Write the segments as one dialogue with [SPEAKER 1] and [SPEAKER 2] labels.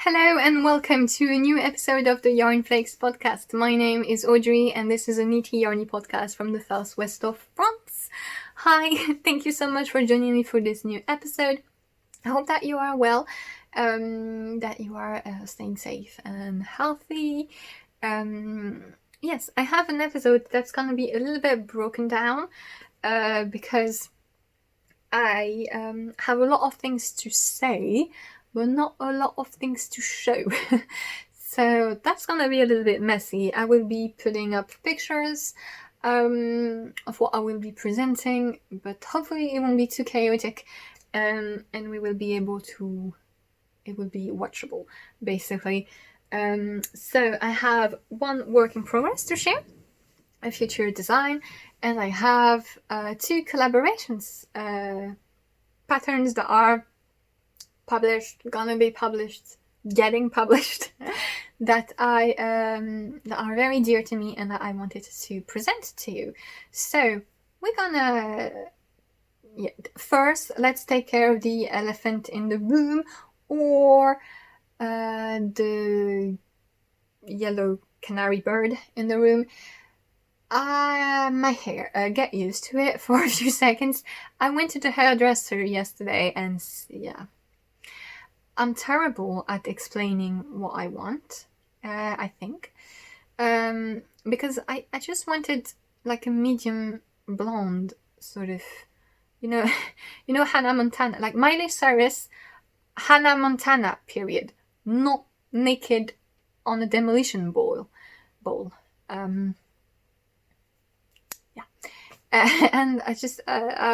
[SPEAKER 1] Hello and welcome to a new episode of the Yarnflakes Podcast. My name is Audrey and this is a nitty yarny podcast from the southwest of France. Hi, thank you so much for joining me for this new episode. I hope that you are well, that you are staying safe and healthy. Yes, I have an episode that's gonna be a little bit broken down because I have a lot of things to say, but not a lot of things to show. So that's gonna be a little bit messy. I will be putting up pictures of what I will be presenting, but hopefully it won't be too chaotic, and we will be able to, it will be watchable, basically. So I have one work in progress to share, a future design, and I have two collaborations, patterns that are published, gonna be published, getting published, that are very dear to me and that I wanted to present to you. So we're gonna, first let's take care of the elephant in the room, or the yellow canary bird in the room. My hair, get used to it for a few seconds. I went to the hairdresser yesterday and I'm terrible at explaining what I want, I think, because I just wanted like a medium blonde sort of, you know Hannah Montana, like Miley Cyrus, Hannah Montana period, not naked on a demolition ball. And I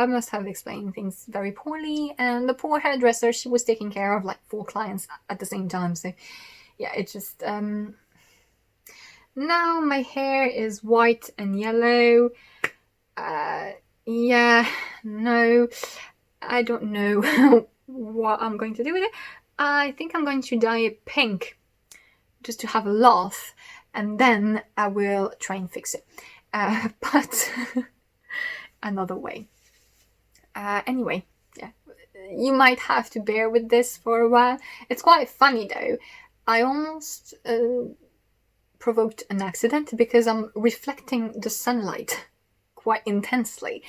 [SPEAKER 1] must have explained things very poorly, and the poor hairdresser, she was taking care of like 4 clients at the same time, so yeah, it just, now my hair is white and yellow. No, I don't know what I'm going to do with it. I think I'm going to dye it pink, just to have a laugh, and then I will try and fix it, but another way. Anyway, yeah, you might have to bear with this for a while. It's quite funny though. I almost provoked an accident because I'm reflecting the sunlight quite intensely,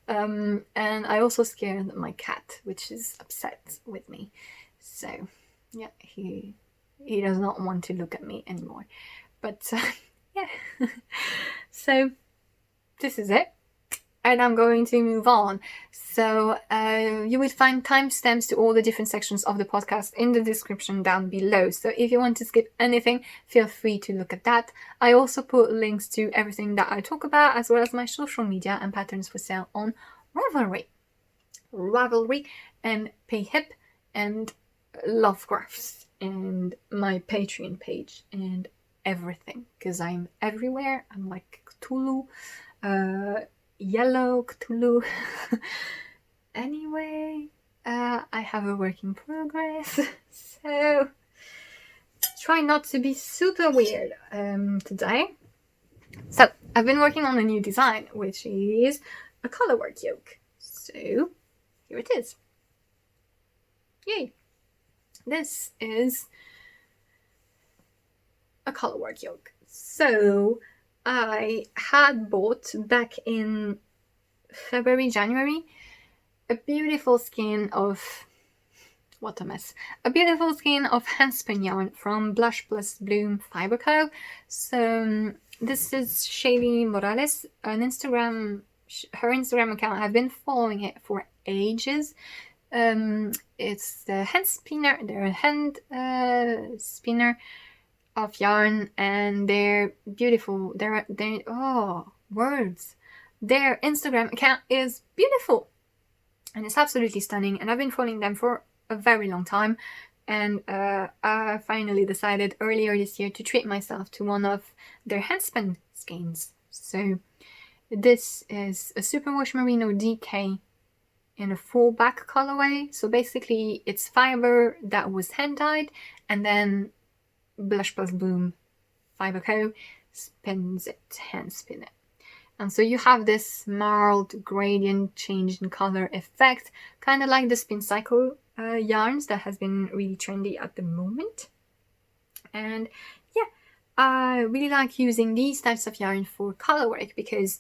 [SPEAKER 1] and I also scared my cat, which is upset with me. So yeah, he does not want to look at me anymore. But yeah, so this is it. And I'm going to move on. So you will find timestamps to all the different sections of the podcast in the description down below. So if you want to skip anything, feel free to look at that. I also put links to everything that I talk about, as well as my social media and patterns for sale on Ravelry and Payhip and Lovecrafts and my Patreon page and everything. Because I'm everywhere. I'm like Cthulhu. Yellow Cthulhu. Anyway, I have a work in progress, so try not to be super weird today. So I've been working on a new design, which is a colorwork yoke. So here it is. Yay! This is a colorwork yoke. So I had bought back in February, January, a beautiful skein of, what a mess, a beautiful skein of handspun yarn from Blush Plus Bloom Fiber Co. So this is Shaylee Morales, an Instagram, her Instagram account. I've been following it for ages. It's the hand spinner, they're a hand spinner of yarn, and they're beautiful. They're words. Their Instagram account is beautiful, and it's absolutely stunning. And I've been following them for a very long time, and I finally decided earlier this year to treat myself to one of their handspun skeins. So this is a Superwash Merino DK in a full back colorway. So basically, it's fiber that was hand dyed, and then Blush Plus Bloom Fiber Co. spins it, hand spin it. And so you have this mild gradient change in color effect, kind of like the spin cycle yarns that has been really trendy at the moment. And yeah, I really like using these types of yarn for color work because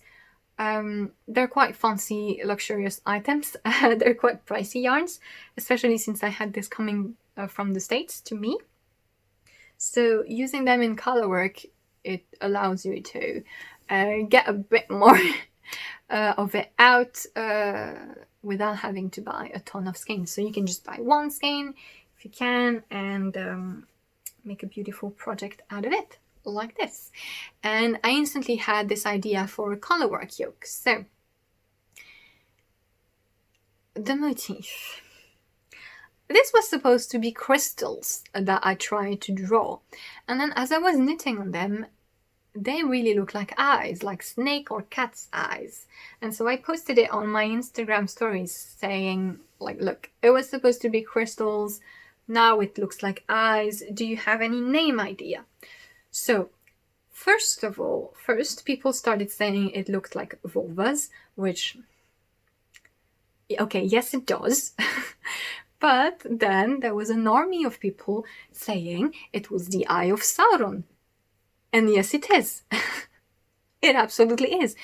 [SPEAKER 1] they're quite fancy, luxurious items. They're quite pricey yarns, especially since I had this coming from the States to me. So using them in color work, it allows you to get a bit more of it out without having to buy a ton of skeins. So you can just buy one skein if you can and make a beautiful project out of it, like this. And I instantly had this idea for a color work yoke. So the motif. This was supposed to be crystals that I tried to draw. And then as I was knitting on them, they really look like eyes, like snake or cat's eyes. And so I posted it on my Instagram stories saying, like, look, it was supposed to be crystals. Now it looks like eyes. Do you have any name idea? So first people started saying it looked like vulvas, which, okay, yes, it does. But then there was an army of people saying it was the eye of Sauron. And yes, it is. It absolutely is.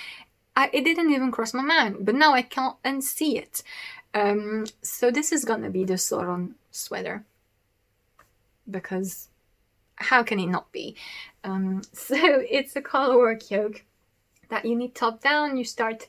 [SPEAKER 1] It didn't even cross my mind, but now I can't unsee it. So this is gonna be the Sauron sweater. Because how can it not be? So it's a colorwork yoke that you knit top down. You start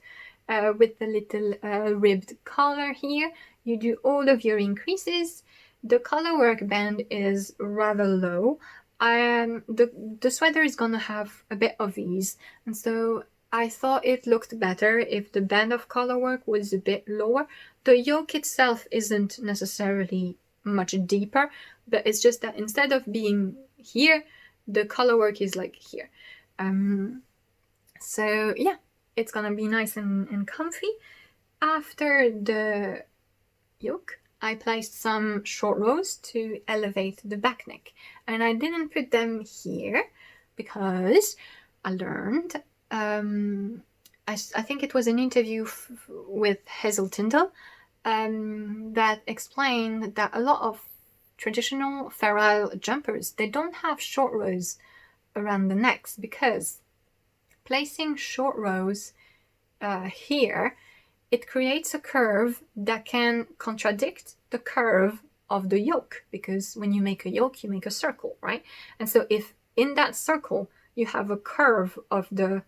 [SPEAKER 1] with the little ribbed collar here. You do all of your increases. The colorwork band is rather low. The sweater is gonna have a bit of ease, and so I thought it looked better if the band of colorwork was a bit lower. The yoke itself isn't necessarily much deeper, but it's just that instead of being here, the colorwork is like here. So yeah, it's gonna be nice and comfy. After the yoke, I placed some short rows to elevate the back neck, and I didn't put them here because I learned, I think it was an interview with Hazel Tyndall that explained that a lot of traditional feral jumpers, they don't have short rows around the necks because placing short rows here, it creates a curve that can contradict the curve of the yoke, because when you make a yoke, you make a circle, right? And so if in that circle you have a curve of the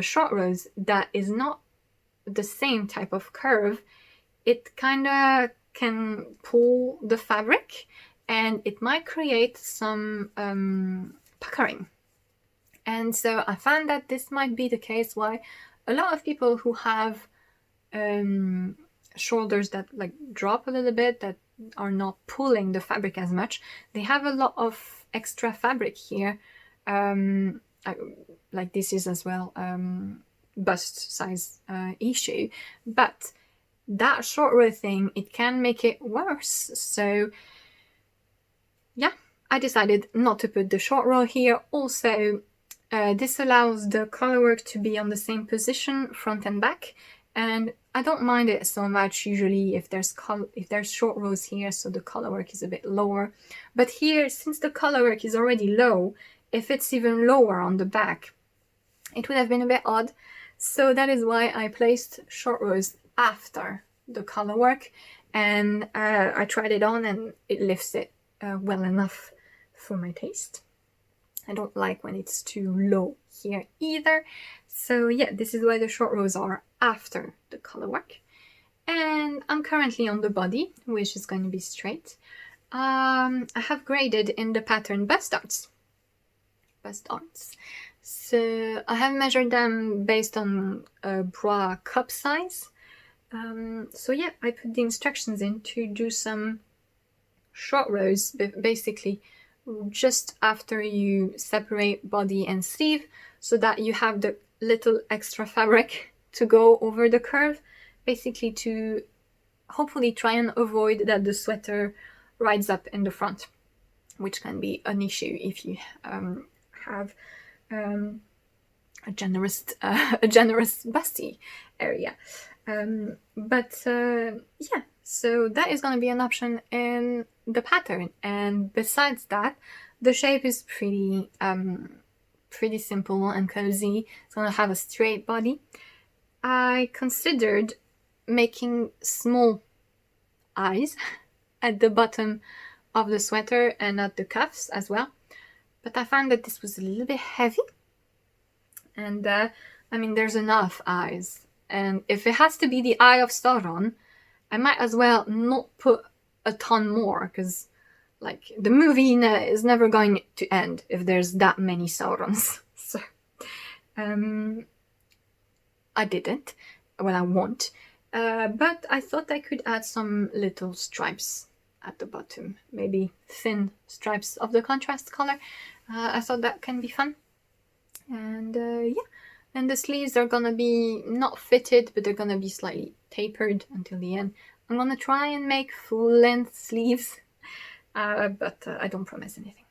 [SPEAKER 1] short rows that is not the same type of curve, it kind of can pull the fabric and it might create some puckering. And so I found that this might be the case why a lot of people who have shoulders that like drop a little bit, that are not pulling the fabric as much, they have a lot of extra fabric here. Like this is as well bust size issue, but that short row thing, it can make it worse. So yeah, I decided not to put the short row here. Also, this allows the colorwork to be on the same position front and back, and I don't mind it so much usually if there's short rows here, so the colorwork is a bit lower. But here, since the colorwork is already low, if it's even lower on the back, it would have been a bit odd. So that is why I placed short rows after the colorwork, and I tried it on and it lifts it well enough for my taste. I don't like when it's too low here either. So yeah, this is why the short rows are after the colorwork. And I'm currently on the body, which is going to be straight. I have graded in the pattern bust darts. So I have measured them based on a bra cup size. So yeah, I put the instructions in to do some short rows, basically just after you separate body and sleeve, so that you have the little extra fabric to go over the curve, basically to hopefully try and avoid that the sweater rides up in the front, which can be an issue if you have a generous busty area. Yeah, so that is going to be an option in the pattern. And besides that, the shape is pretty simple and cozy. It's gonna have a straight body. I considered making small eyes at the bottom of the sweater and at the cuffs as well, but I found that this was a little bit heavy, and there's enough eyes, and if it has to be the eye of Sauron, I might as well not put a ton more, because like the movie is never going to end if there's that many Saurons. So I didn't. Well, I won't. But I thought I could add some little stripes at the bottom, maybe thin stripes of the contrast color. I thought that can be fun. And and the sleeves are gonna be not fitted, but they're gonna be slightly tapered until the end. I'm gonna try and make full-length sleeves, but I don't promise anything.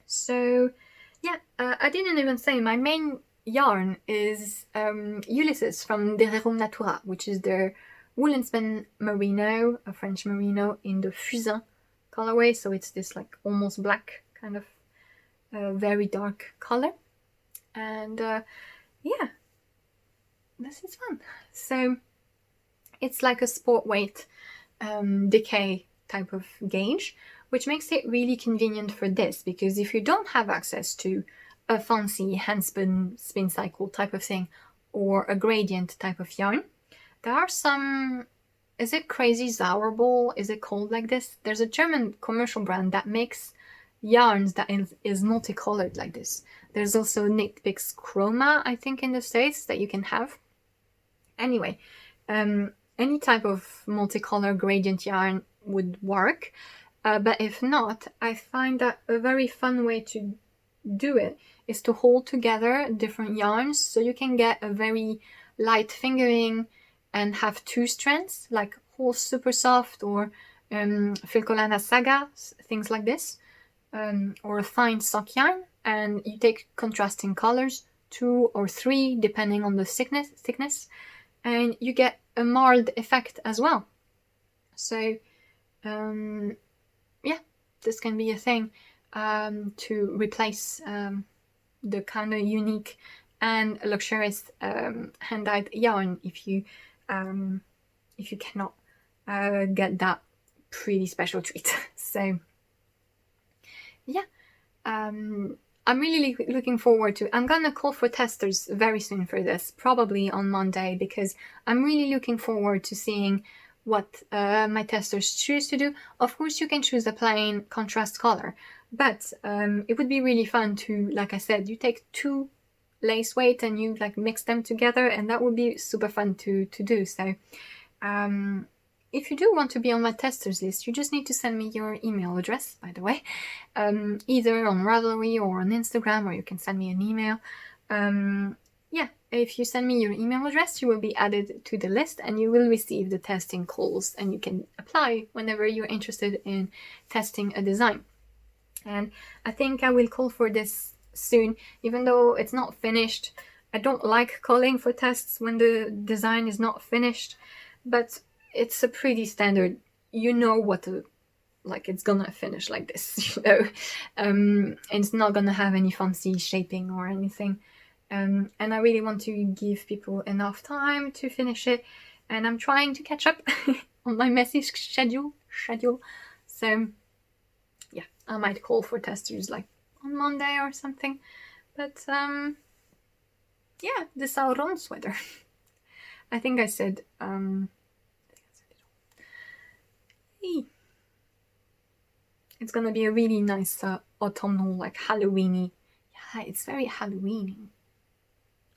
[SPEAKER 1] So yeah, I didn't even say my main yarn is Ulysses from Derrerum Natura, which is their woolen spun merino, a French merino in the fusain colorway. So it's this like almost black kind of very dark color. And yeah, this is fun. So it's like a sport weight decay type of gauge, which makes it really convenient for this, because if you don't have access to a fancy handspun spin cycle type of thing or a gradient type of yarn, there are some, is it Crazy Sauerball? Is it called like this? There's a German commercial brand that makes yarns that is multicolored like this. There's also Knit Picks Chroma, I think, in the States that you can have. Anyway, any type of multicolor gradient yarn would work, but if not, I find that a very fun way to do it is to hold together different yarns, so you can get a very light fingering and have two strands, like whole super soft or Filcolana Saga, things like this, or a fine sock yarn, and you take contrasting colors, 2 or 3 depending on the thickness, and you get a marred effect as well. So yeah, this can be a thing to replace the kind of unique and luxurious hand-dyed yarn if you cannot get that pretty special treat. So yeah, I'm really looking forward to. I'm gonna call for testers very soon for this, probably on Monday, because I'm really looking forward to seeing what my testers choose to do. Of course, you can choose a plain contrast color, but it would be really fun to, like I said, you take 2 lace weight and you like mix them together, and that would be super fun to do. So if you do want to be on my testers list, you just need to send me your email address, by the way, either on Ravelry or on Instagram, or you can send me an email. Yeah, if you send me your email address, you will be added to the list and you will receive the testing calls, and you can apply whenever you're interested in testing a design. And I think I will call for this soon, even though it's not finished. I don't like calling for tests when the design is not finished, but it's a pretty standard, you know what to, like, it's gonna finish like this, you know, and it's not gonna have any fancy shaping or anything. And I really want to give people enough time to finish it, and I'm trying to catch up on my messy schedule. So yeah, I might call for testers like on Monday or something. But yeah, the Sauron sweater. I think I said it's gonna be a really nice autumnal, like Halloweeny. Yeah, it's very Halloweeny.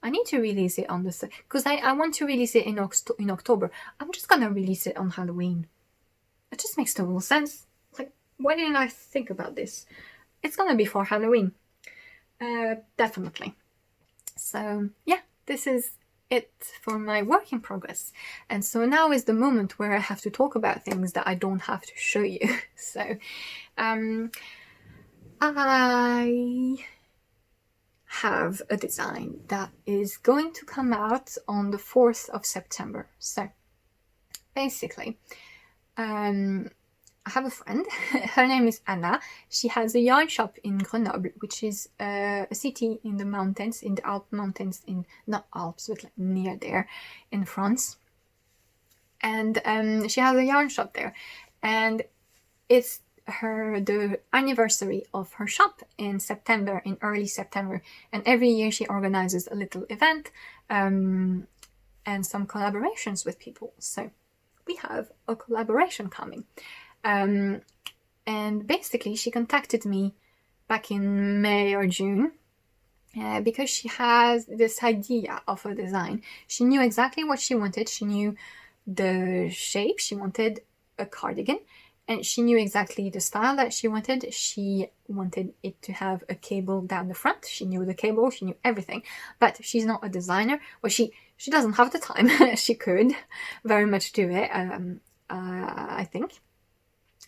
[SPEAKER 1] I need to release it on the, because I want to release it in October. I'm just gonna release it on Halloween. It just makes total sense. Like, why didn't I think about this? It's gonna be for Halloween. Definitely. So yeah, this is it for my work in progress. And so now is the moment where I have to talk about things that I don't have to show you. So I have a design that is going to come out on the 4th of September. So basically, I have a friend, her name is Anna. She has a yarn shop in Grenoble, which is a city in the mountains, in the Alps mountains, not Alps, but like near there in France. And she has a yarn shop there. And it's the anniversary of her shop in early September. And every year she organizes a little event and some collaborations with people. So we have a collaboration coming. And basically she contacted me back in May or June because she has this idea of a design. She knew exactly what she wanted. She knew the shape. She wanted a cardigan, and she knew exactly the style that she wanted. She wanted it to have a cable down the front. She knew the cable. She knew everything. But she's not a designer. Well, she doesn't have the time. She could very much do it, I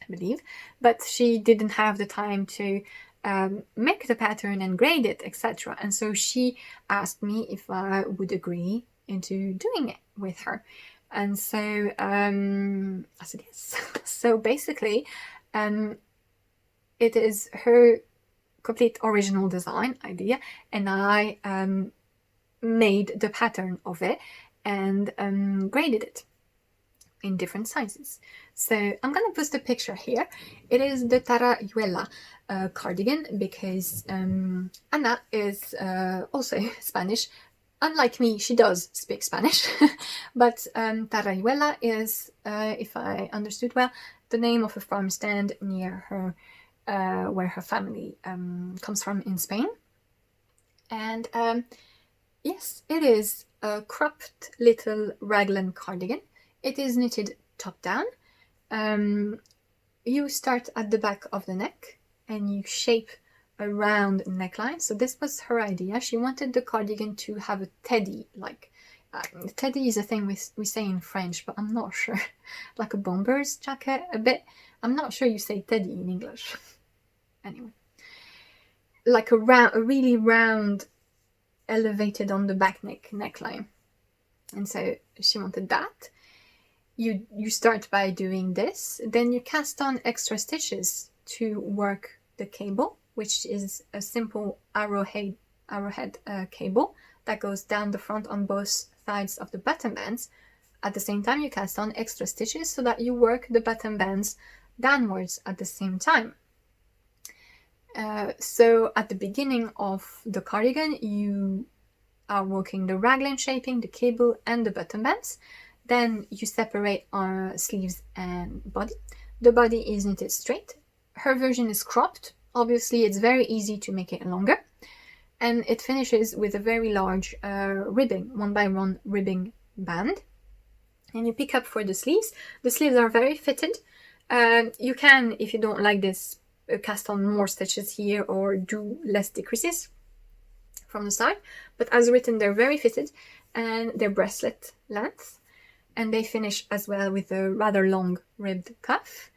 [SPEAKER 1] believe, but she didn't have the time to make the pattern and grade it, etc. And so she asked me if I would agree into doing it with her. And so I said yes. So basically, it is her complete original design idea, and I made the pattern of it and graded it in different sizes. So I'm gonna post a picture here. It is the Tarayuela cardigan because Anna is also Spanish. Unlike me, she does speak Spanish, but Tarayuela is, if I understood well, the name of a farm stand near her, where her family comes from in Spain. And yes, it is a cropped little raglan cardigan. It is knitted top down. You start at the back of the neck and you shape a round neckline. So this was her idea. She wanted the cardigan to have a teddy, like teddy is a thing we say in French, but I'm not sure. Like a bomber's jacket, a bit. I'm not sure you say teddy in English. Anyway, like a really round, elevated on the back neckline. And so she wanted that. You start by doing this, then you cast on extra stitches to work the cable, which is a simple arrowhead cable that goes down the front on both sides of the button bands. At the same time, you cast on extra stitches so that you work the button bands downwards at the same time. So at the beginning of the cardigan, you are working the raglan shaping, the cable, and the button bands. Then you separate our sleeves and body. The body is knitted straight. Her version is cropped. Obviously, it's very easy to make it longer. And it finishes with a very large ribbing, 1x1 ribbing band. And you pick up for the sleeves. The sleeves are very fitted. You can, if you don't like this, cast on more stitches here or do less decreases from the side. But as written, they're very fitted and they're breastlet length. And they finish as well with a rather long ribbed cuff.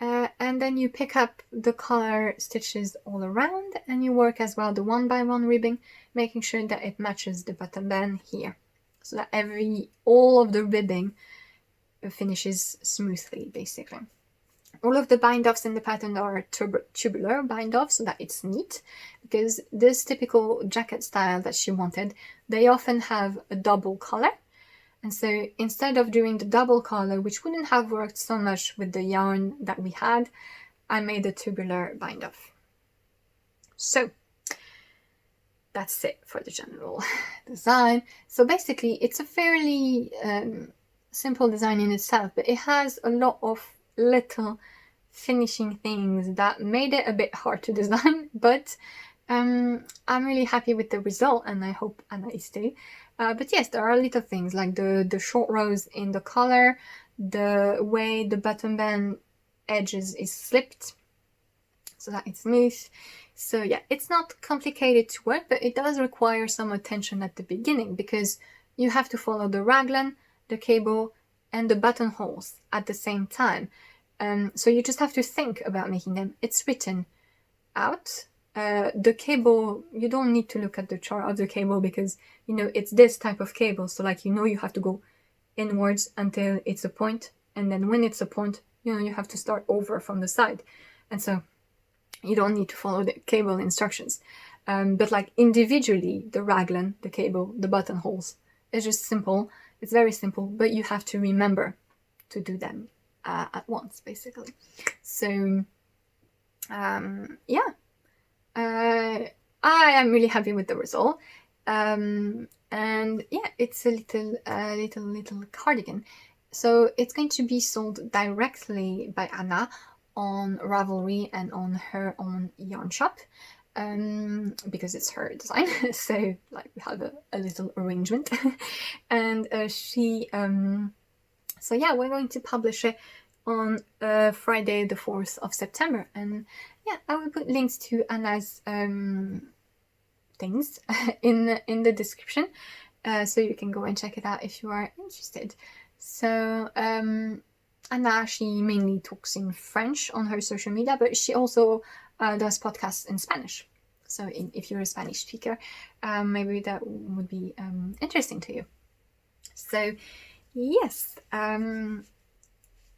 [SPEAKER 1] And then you pick up the collar stitches all around and you work as well the 1x1 ribbing, making sure that it matches the button band here. So that all of the ribbing finishes smoothly, basically. All of the bind-offs in the pattern are tubular bind-offs so that it's neat, because this typical jacket style that she wanted, they often have a double collar. And so instead of doing the double collar, which wouldn't have worked so much with the yarn that we had, I made a tubular bind-off. So that's it for the general design. So basically, it's a fairly simple design in itself, but it has a lot of little finishing things that made it a bit hard to design, but I'm really happy with the result, and I hope Anna is too. But yes, there are little things like the short rows in the collar, the way the button band edges is slipped so that it's smooth. So yeah, it's not complicated to work, but it does require some attention at the beginning because you have to follow the raglan, the cable, and the buttonholes at the same time. So you just have to think about making them. It's written out. The cable, you don't need to look at the chart of the cable because, you know, it's this type of cable. So like, you know, you have to go inwards until it's a point. And then when it's a point, you have to start over from the side. And so you don't need to follow the cable instructions. But like individually, the raglan, the cable, the buttonholes, it's just simple. It's very simple, but you have to remember to do them at once, basically. So, I am really happy with the result. And yeah, it's a little cardigan. So it's going to be sold directly by Anna on Ravelry and on her own yarn shop, because it's her design. So like we have a little arrangement. And so yeah, we're going to publish it on Friday the 4th of September. And yeah, I will put links to Anna's things in the description, so you can go and check it out if you are interested. So Anna, she mainly talks in French on her social media, but she also does podcasts in Spanish. So if you're a Spanish speaker, maybe that would be interesting to you. So yes, I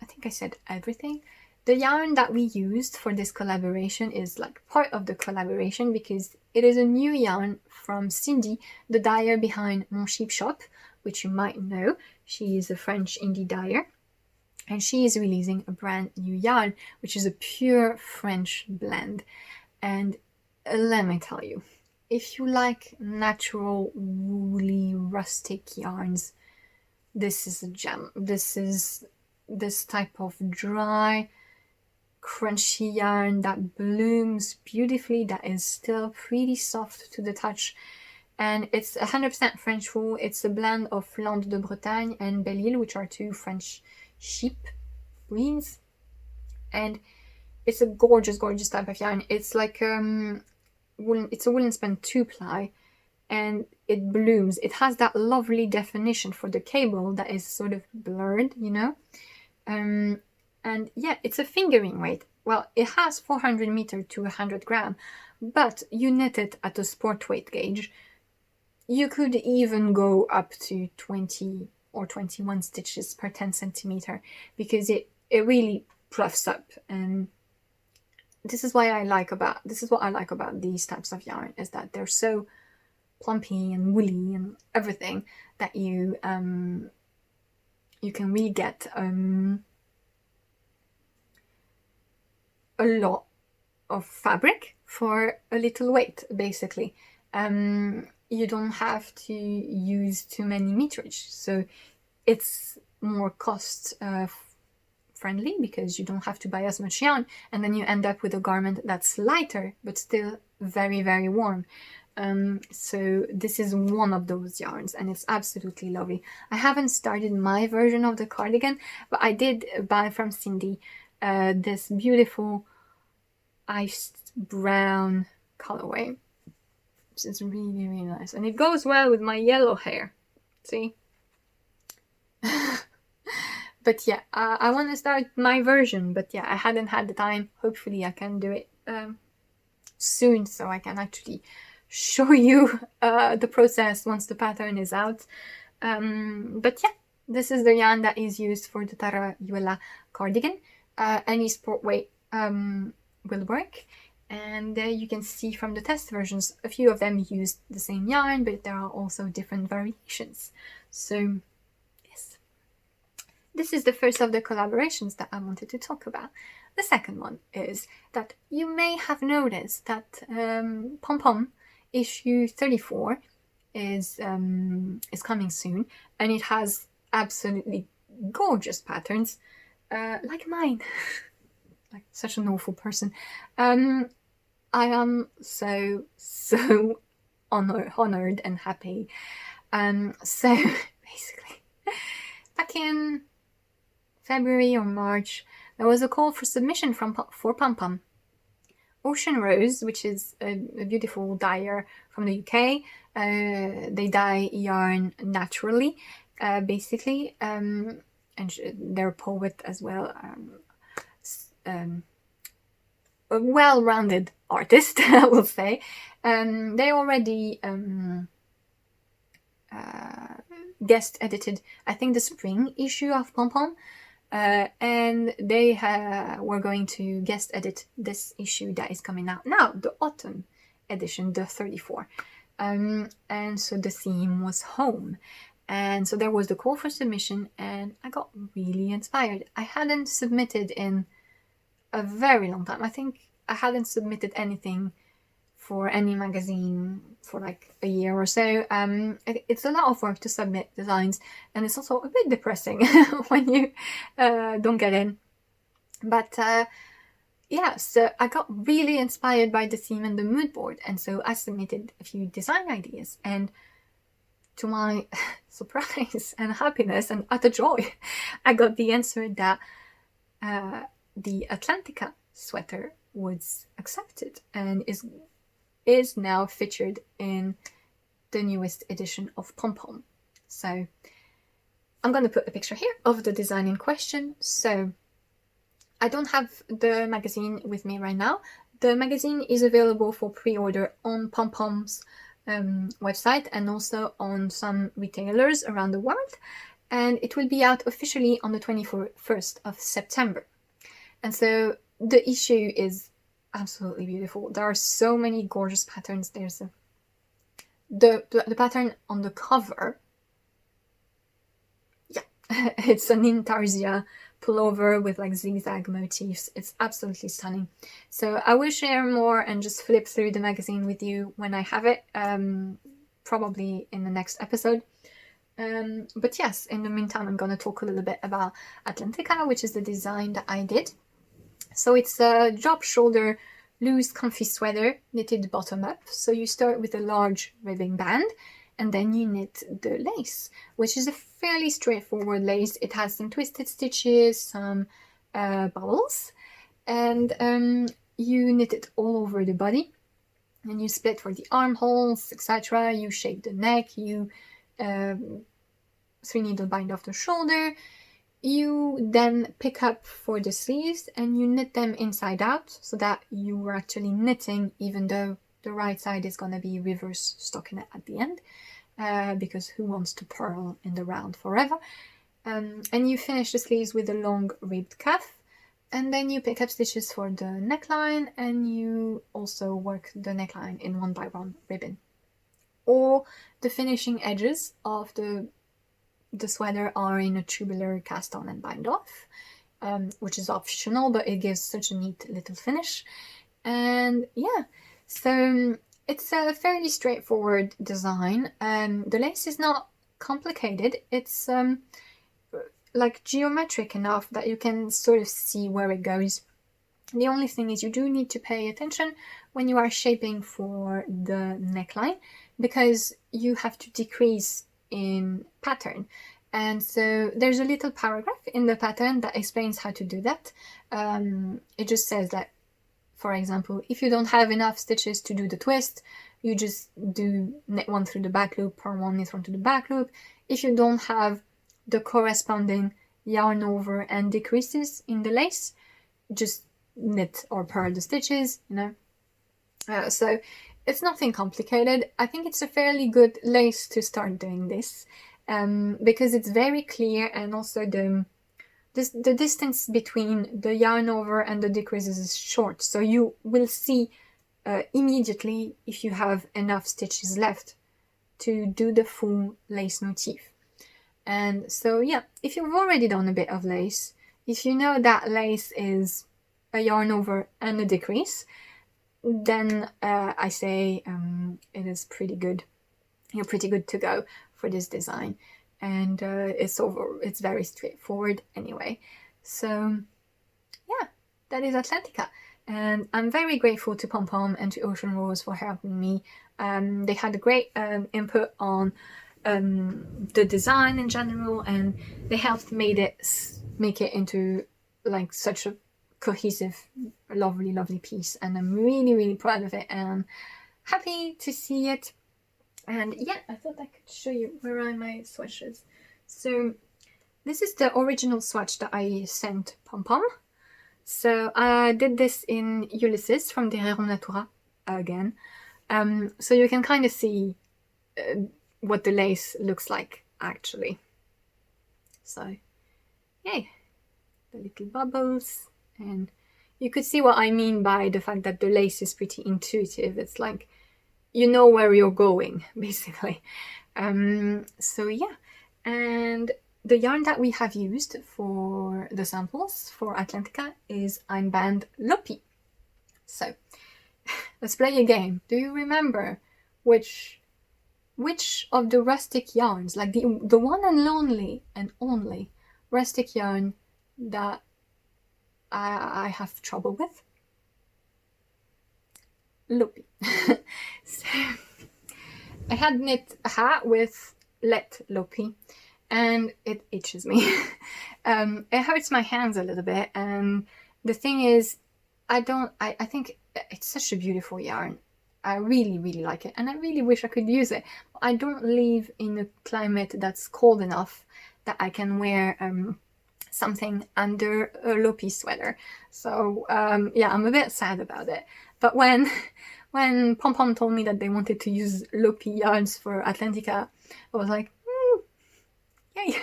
[SPEAKER 1] think I said everything. The yarn that we used for this collaboration is like part of the collaboration because it is a new yarn from Cindy, the dyer behind Mon Sheep Shop, which you might know. She is a French indie dyer, and she is releasing a brand new yarn, which is a pure French blend. And let me tell you, if you like natural, woolly, rustic yarns, this is a gem. This is this type of dry, crunchy yarn that blooms beautifully, that is still pretty soft to the touch. And it's 100% French wool. It's a blend of Landes de Bretagne and Belle-Île, which are two French sheep breeds. And it's a gorgeous, gorgeous type of yarn. It's like it's a woolen spun 2-ply, and it blooms. It has that lovely definition for the cable that is sort of blurred, and yeah, it's a fingering weight. Well, it has 400 meter to 100 gram, but you knit it at a sport weight gauge. You could even go up to 20 or 21 stitches per 10 centimeter because it really puffs up. And this is what I like about these types of yarn, is that they're so plumpy and woolly and everything that you can really get a lot of fabric for a little weight, basically. You don't have to use too many meterage, so it's more cost friendly because you don't have to buy as much yarn, and then you end up with a garment that's lighter but still very, very warm. So this is one of those yarns, and it's absolutely lovely. I haven't started my version of the cardigan, but I did buy from Cindy this beautiful iced brown colorway, which is really, really nice, and it goes well with my yellow hair. See? But yeah, I want to start my version, but yeah, I hadn't had the time. Hopefully I can do it soon, so I can actually show you the process once the pattern is out. But yeah, this is the yarn that is used for the Tarayuela cardigan. Any sport weight will work. And you can see from the test versions, a few of them used the same yarn, but there are also different variations. So yes, this is the first of the collaborations that I wanted to talk about. The second one is that you may have noticed that Pom Pom issue 34 is coming soon, and it has absolutely gorgeous patterns, like mine. Like such an awful person. I am so honored and happy. So basically, back in February or March, there was a call for submission for Pom Pom. Ocean Rose, which is a beautiful dyer from the UK, they dye yarn naturally, basically, and they're a poet as well. A well-rounded artist, I will say. They already guest edited, I think, the spring issue of Pom Pom, and they were going to guest edit this issue that is coming out now, the autumn edition, the 34. And so the theme was home. And so there was the call for submission, and I got really inspired. I hadn't submitted in a very long time. I think I hadn't submitted anything for any magazine for like a year or so. It's a lot of work to submit designs, and it's also a bit depressing when you don't get in. But yeah, so I got really inspired by the theme and the mood board, and so I submitted a few design ideas, and to my surprise and happiness and utter joy, I got the answer that the Atlantica sweater was accepted and is now featured in the newest edition of Pom Pom. So I'm going to put a picture here of the design in question. So I don't have the magazine with me right now. The magazine is available for pre-order on Pom Pom's website and also on some retailers around the world, and it will be out officially on the 21st of September. And so the issue is absolutely beautiful. There are so many gorgeous patterns. There's the pattern on the cover. Yeah, it's an intarsia pullover with like zigzag motifs. It's absolutely stunning. So I will share more and just flip through the magazine with you when I have it, probably in the next episode. But yes, in the meantime, I'm going to talk a little bit about Atlantica, which is the design that I did. So it's a drop shoulder, loose, comfy sweater knitted bottom up. So you start with a large ribbing band, and then you knit the lace, which is a fairly straightforward lace. It has some twisted stitches, some bubbles, and you knit it all over the body, and you split for the armholes, etc. You shape the neck, you 3-needle bind off the shoulder. You then pick up for the sleeves and you knit them inside out so that you are actually knitting, even though the right side is going to be reverse stockinette at the end, because who wants to purl in the round forever? And you finish the sleeves with a long ribbed cuff, and then you pick up stitches for the neckline, and you also work the neckline in 1x1 ribbon. Or the finishing edges of the sweater are in a tubular cast on and bind off, which is optional, but it gives such a neat little finish. And yeah, so it's a fairly straightforward design. The lace is not complicated. It's like geometric enough that you can sort of see where it goes. The only thing is you do need to pay attention when you are shaping for the neckline, because you have to decrease in pattern. And so there's a little paragraph in the pattern that explains how to do that. It just says that, for example, if you don't have enough stitches to do the twist, you just do knit one through the back loop, purl one, knit one through the back loop. If you don't have the corresponding yarn over and decreases in the lace, just knit or purl the stitches, you know. So it's nothing complicated. I think it's a fairly good lace to start doing this, because it's very clear, and also the distance between the yarn over and the decreases is short, so you will see immediately if you have enough stitches left to do the full lace motif. And so yeah, if you've already done a bit of lace, if you know that lace is a yarn over and a decrease, then I say it is pretty good. You're pretty good to go for this design, and it's very straightforward anyway. So yeah, that is Atlantica, and I'm very grateful to Pom Pom and to Ocean Rose for helping me. They had a great input on the design in general, and they helped make it into like such a cohesive, lovely piece, and I'm really proud of it, and I'm happy to see it. And yeah, I thought I could show you where are my swatches. So this is the original swatch that I sent Pom Pom. So I did this in Ulysses from Derrière Natura again. So you can kind of see what the lace looks like actually. So yay. the little bubbles, and you could see what I mean by the fact that the lace is pretty intuitive. It's like you know where you're going, basically. So yeah, and the yarn that we have used for the samples for Atlantica is Einband Lopi. So let's play a game. Do you remember which of the rustic yarns, like the one and only rustic yarn that I have trouble with? Lopi. So I had knit a hat with let Lopi, and it itches me. It hurts my hands a little bit, and the thing is, I think it's such a beautiful yarn. I really, really like it, and I really wish I could use it. I don't live in a climate that's cold enough that I can wear something under a Lopi sweater. So yeah, I'm a bit sad about it. But when Pom Pom told me that they wanted to use Lopi yarns for Atlantica, I was like, yay!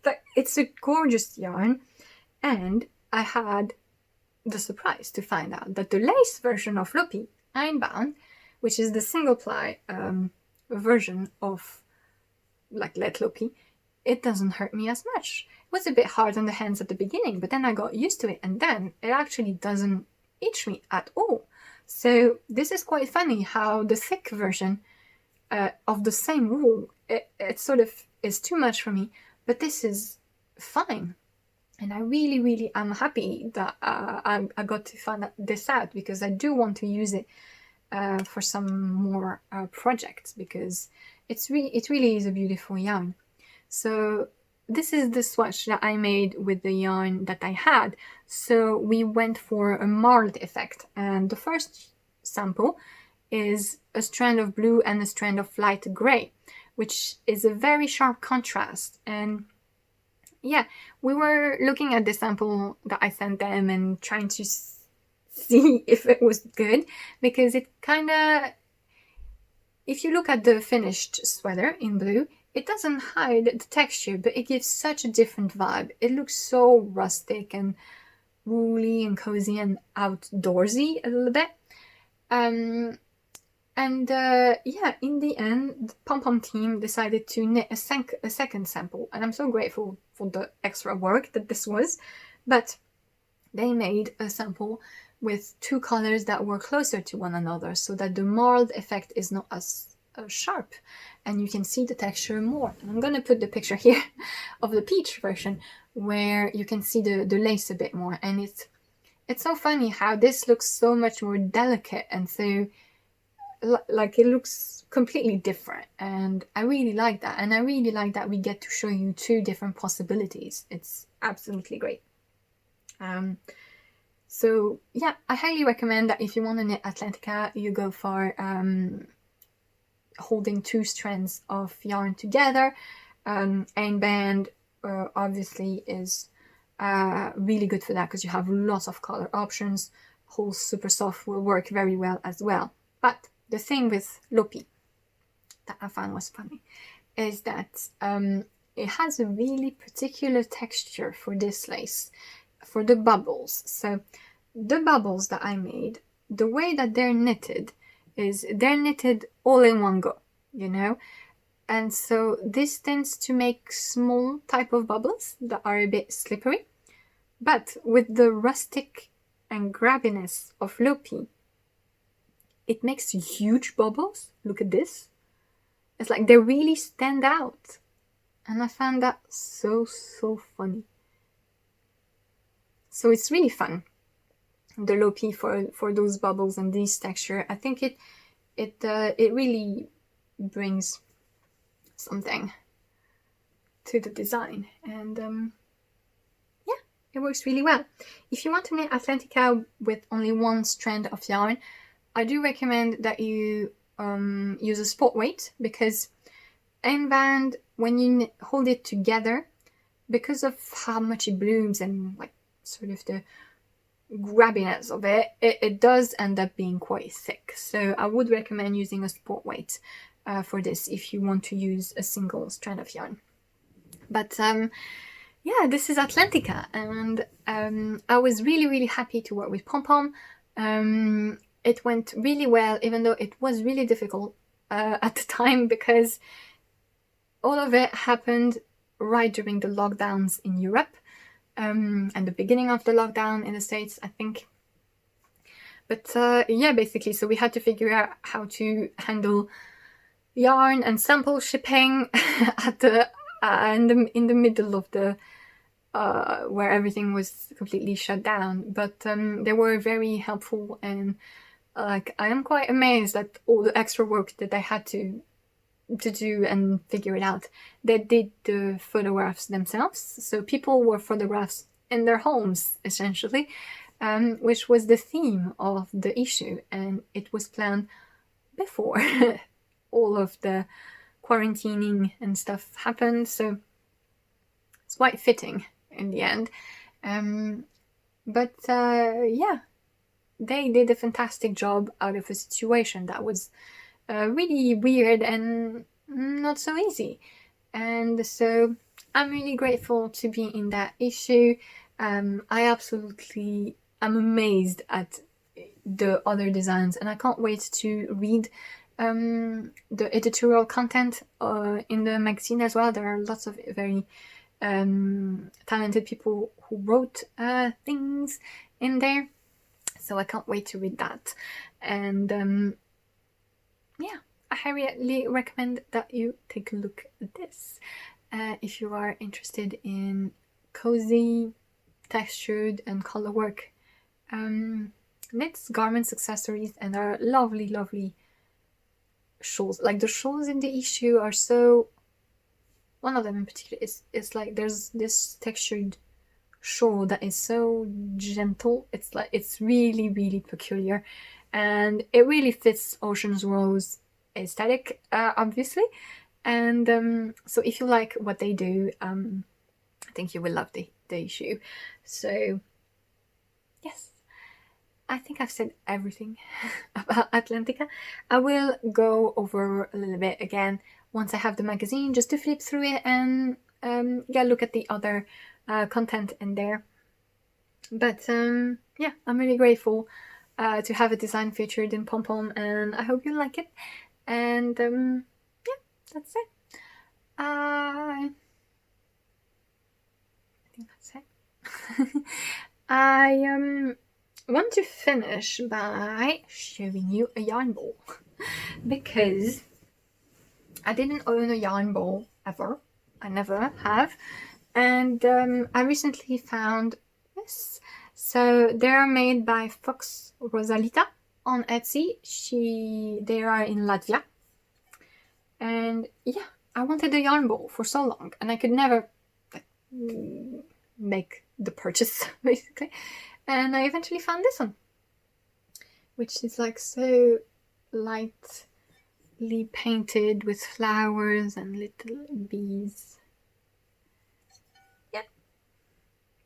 [SPEAKER 1] But it's a gorgeous yarn, and I had the surprise to find out that the lace version of Lopi, Einband, which is the single ply version of like let Lopi, it doesn't hurt me as much. It was a bit hard on the hands at the beginning, but then I got used to it, and then it actually doesn't itch me at all. So this is quite funny how the thick version of the same wool, it sort of is too much for me, but this is fine. And I really, really am happy that I got to find this out, because I do want to use it for some more projects, because it really is a beautiful yarn. So this is the swatch that I made with the yarn that I had. So we went for a marled effect, and the first sample is a strand of blue and a strand of light gray, which is a very sharp contrast. And yeah, we were looking at the sample that I sent them and trying to see if it was good, because it kind of, if you look at the finished sweater in blue, it doesn't hide the texture, but it gives such a different vibe. It looks so rustic and woolly and cozy and outdoorsy a little bit. Yeah, in the end, the Pom Pom team decided to knit a second sample, and I'm so grateful for the extra work that this was. But they made a sample with two colors that were closer to one another, so that the marled effect is not as sharp, and you can see the texture more. And I'm gonna put the picture here of the peach version, where you can see the lace a bit more, and it's so funny how this looks so much more delicate, and so like it looks completely different, and I really like that. And I really like that we get to show you two different possibilities. It's absolutely great. So yeah, I highly recommend that if you want to knit Atlantica, you go for holding two strands of yarn together. Einband obviously is really good for that, because you have lots of color options. Whole super soft will work very well as well. But the thing with Lopi that I found was funny is that it has a really particular texture for this lace, for the bubbles. So the bubbles that I made, the way that they're knitted is they're knitted all in one go, you know? And so this tends to make small type of bubbles that are a bit slippery. But with the rustic and grabbiness of Lopi, it makes huge bubbles. Look at this. It's like they really stand out. And I found that so funny. So it's really fun, the Lopi, for those bubbles and this texture. I think it really brings something to the design, and yeah, it works really well. If you want to knit Atlantica with only one strand of yarn, I do recommend that you use a sport weight, because Einband, when you hold it together, because of how much it blooms and like sort of the grabbiness of it, it does end up being quite thick. So I would recommend using a sport weight for this if you want to use a single strand of yarn. But yeah, this is Atlantica, and I was really, really happy to work with Pom Pom. It went really well, even though it was really difficult at the time, because all of it happened right during the lockdowns in Europe, and the beginning of the lockdown in the States, I think. But yeah, basically, so we had to figure out how to handle yarn and sample shipping at the in the middle of the where everything was completely shut down. But they were very helpful, and like I am quite amazed at all the extra work that they had to do and figure it out. They did the photographs themselves, so people were photographs in their homes essentially, which was the theme of the issue, and it was planned before all of the quarantining and stuff happened, so it's quite fitting in the end. But yeah, they did a fantastic job out of a situation that was really weird and not so easy. And so I'm really grateful to be in that issue. I absolutely am amazed at the other designs, and I can't wait to read the editorial content in the magazine as well. There are lots of very talented people who wrote things in there, so I can't wait to read that. And yeah, I highly recommend that you take a look at this if you are interested in cozy, textured and color work. Knits, garments, accessories, and there are lovely shawls. Like the shawls in the issue are so... One of them in particular is like there's this textured shawl that is so gentle. It's like it's really peculiar, and it really fits Ocean's Rose aesthetic, obviously. And so if you like what they do, I think you will love the issue. So yes, I think I've said everything about Atlantica. I will go over a little bit again once I have the magazine, just to flip through it and yeah, look at the other content in there. But yeah, I'm really grateful to have a design featured in Pom Pom, and I hope you like it. And yeah, that's it. I think that's it. I want to finish by showing you a yarn ball because I didn't own a yarn ball ever. I never have. And I recently found this. So they are made by Fox Rosalita on Etsy. They are in Latvia. And yeah, I wanted a yarn ball for so long, and I could never make the purchase, basically. And I eventually found this one, which is like so lightly painted with flowers and little bees. Yeah,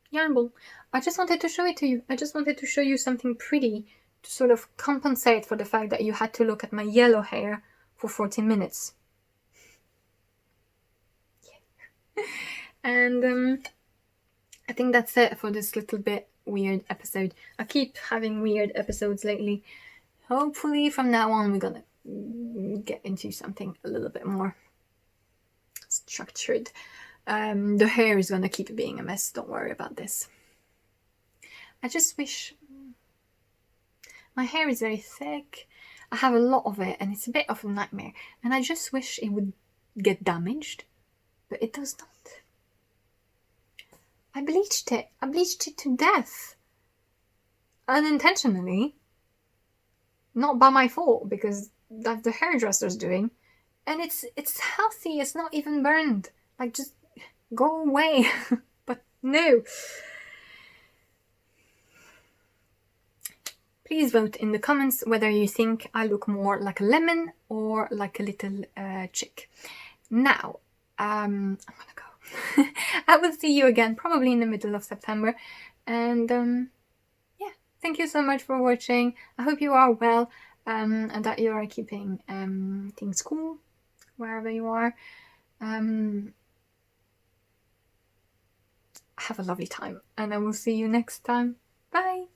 [SPEAKER 1] yarn ball. I just wanted to show it to you. I just wanted to show you something pretty to sort of compensate for the fact that you had to look at my yellow hair for 14 minutes. Yeah. And I think that's it for this little bit weird episode. I keep having weird episodes lately. Hopefully from now on we're gonna get into something a little bit more structured. The hair is gonna keep being a mess, don't worry about this. I just wish... My hair is very thick, I have a lot of it, and it's a bit of a nightmare, and I just wish it would get damaged, but it does not. I bleached it to death. Unintentionally. Not by my fault, because that's the hairdresser's doing. And it's healthy, it's not even burned. Like, just go away. But no. Please vote in the comments whether you think I look more like a lemon or like a little chick. Now, I'm gonna go. I will see you again probably in the middle of September. And yeah, thank you so much for watching. I hope you are well and that you are keeping things cool wherever you are. have a lovely time, and I will see you next time. Bye!